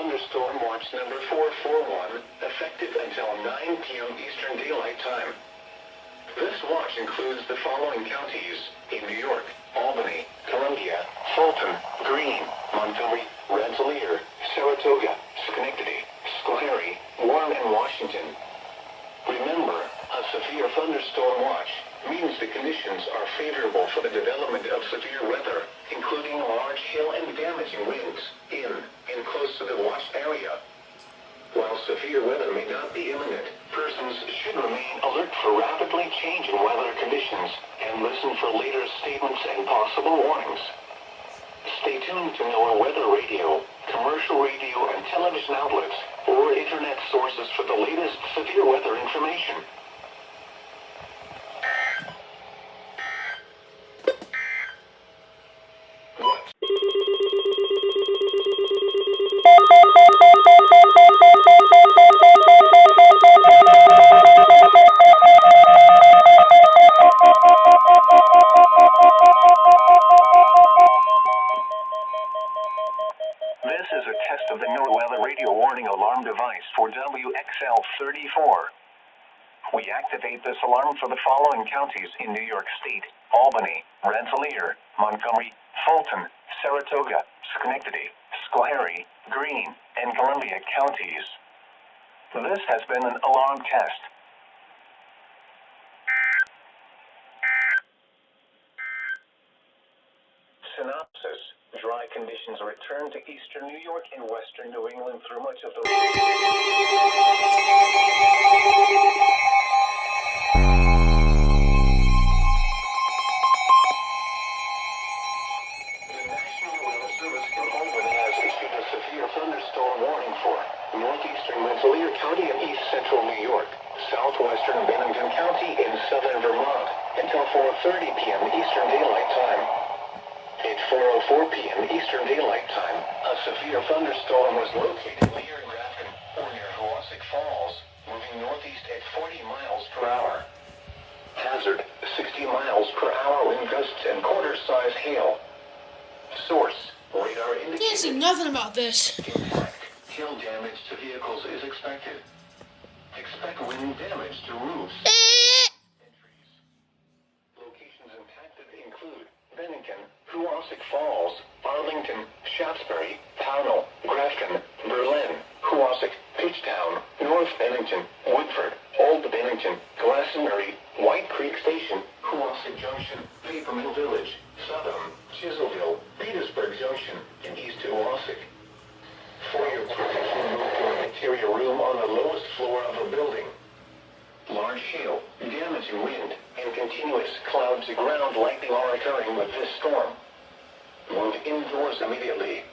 Thunderstorm Watch number 441, effective until 9 p.m. Eastern Daylight Time. This watch includes the following counties in New York: Albany, Columbia, Fulton, Greene, Montgomery, Rensselaer, Saratoga, Schenectady, Schoharie, Warren, and Washington. Remember, a severe thunderstorm watch means the conditions are favorable for the development of severe weather, including large hail and damaging winds in and close to the watch area. While severe weather may not be imminent, persons should remain alert for rapidly changing weather conditions and listen for later statements and possible warnings. Stay tuned to NOAA weather radio, commercial radio and television outlets, or internet sources for the latest severe weather information. This is a test of the NOAA weather radio warning alarm device for WXL-34. We activate this alarm for the following counties in New York State: Albany, Rensselaer, Montgomery, Fulton, Saratoga, Schenectady, Schoharie, Greene, and Columbia counties. This has been an alarm test. Synopsis. Dry conditions return to eastern New York and western New England through much of the National Weather Service in Albany has issued a severe thunderstorm warning for northeastern Rensselaer County and east central New York, southwestern Bennington County in southern Vermont until 4:30 p.m. Eastern Daylight Time. At 4:04 p.m. Eastern Daylight Time, a severe thunderstorm was located near Grafton or near Hoosick Falls, moving northeast at 40 miles per hour. Hazard: 60 miles per hour wind gusts and quarter-size hail. Source: radar indicated. Can't see nothing about this. Impact: hail damage to vehicles is expected. Expect wind damage to roofs. Entries. Locations impacted include Bennington, Hoosick Falls, Arlington, Shaftesbury, Pownell, Grafton, Berlin, Hoosick, Pitchtown, North Bennington, Woodford, Old Bennington, Glastonbury, White Creek Station, Hoosick Junction, Paper Mill Village, Southam, Chiselville, Petersburg Junction, and East Hoosick. For your protection, move to an interior room on the lowest floor of a building. Large hail, damaging wind, and continuous cloud-to-ground lightning are occurring with this storm. Move indoors immediately.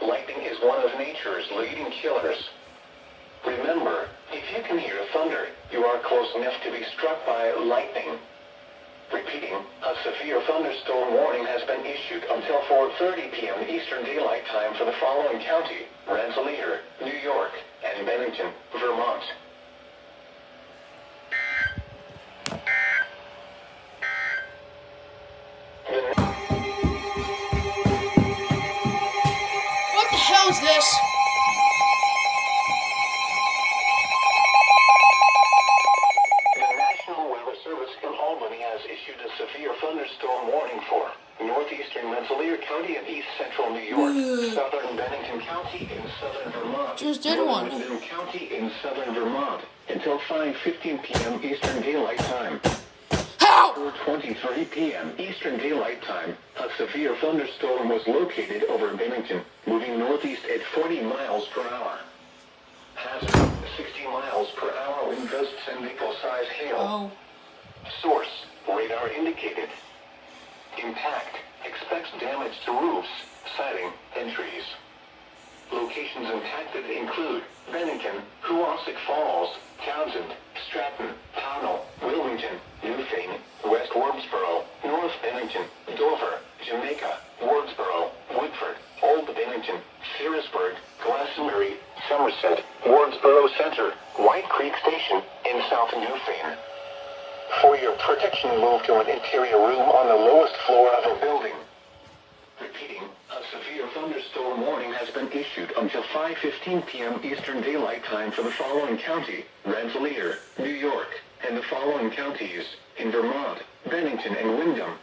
Lightning is one of nature's leading killers. Remember, if you can hear thunder, you are close enough to be struck by lightning. Repeating, a severe thunderstorm warning has been issued until 4:30 p.m. Eastern Daylight Time for the following county: Rensselaer, New York, and Bennington, Vermont. What the hell is this? The National Weather Service in Albany has issued a severe thunderstorm warning for northeastern Rensselaer County and east central New York, southern Bennington County in southern Vermont, Just did one. northern Windham County in southern Vermont until 5:15 p.m. Eastern Daylight Time. How? 4:23 p.m. Eastern Daylight Time, a severe thunderstorm was located over Bennington, moving northeast at 40 miles per hour. Hazard: 60 miles per hour wind gusts and nickel-size hail. Oh. Source: radar indicated. Impact: expects damage to roofs, siding, and trees. Locations impacted include Bennington, Hoosick Falls, Townsend, Stratton, Pownell, Wilmington, Newfane, West Wardsboro, North Bennington, Dover, Jamaica, Wardsboro, Woodford, Old Bennington, Ferrisburg, Glastonbury, Somerset, Wardsboro Center, White Creek Station, and South Newfane. For your protection, move to an interior room on the lowest floor of a building. Repeating, a severe thunderstorm warning has been issued until 5:15 p.m. Eastern Daylight Time for the following county: Rensselaer, New York, and the following counties in Vermont: Bennington and Windham,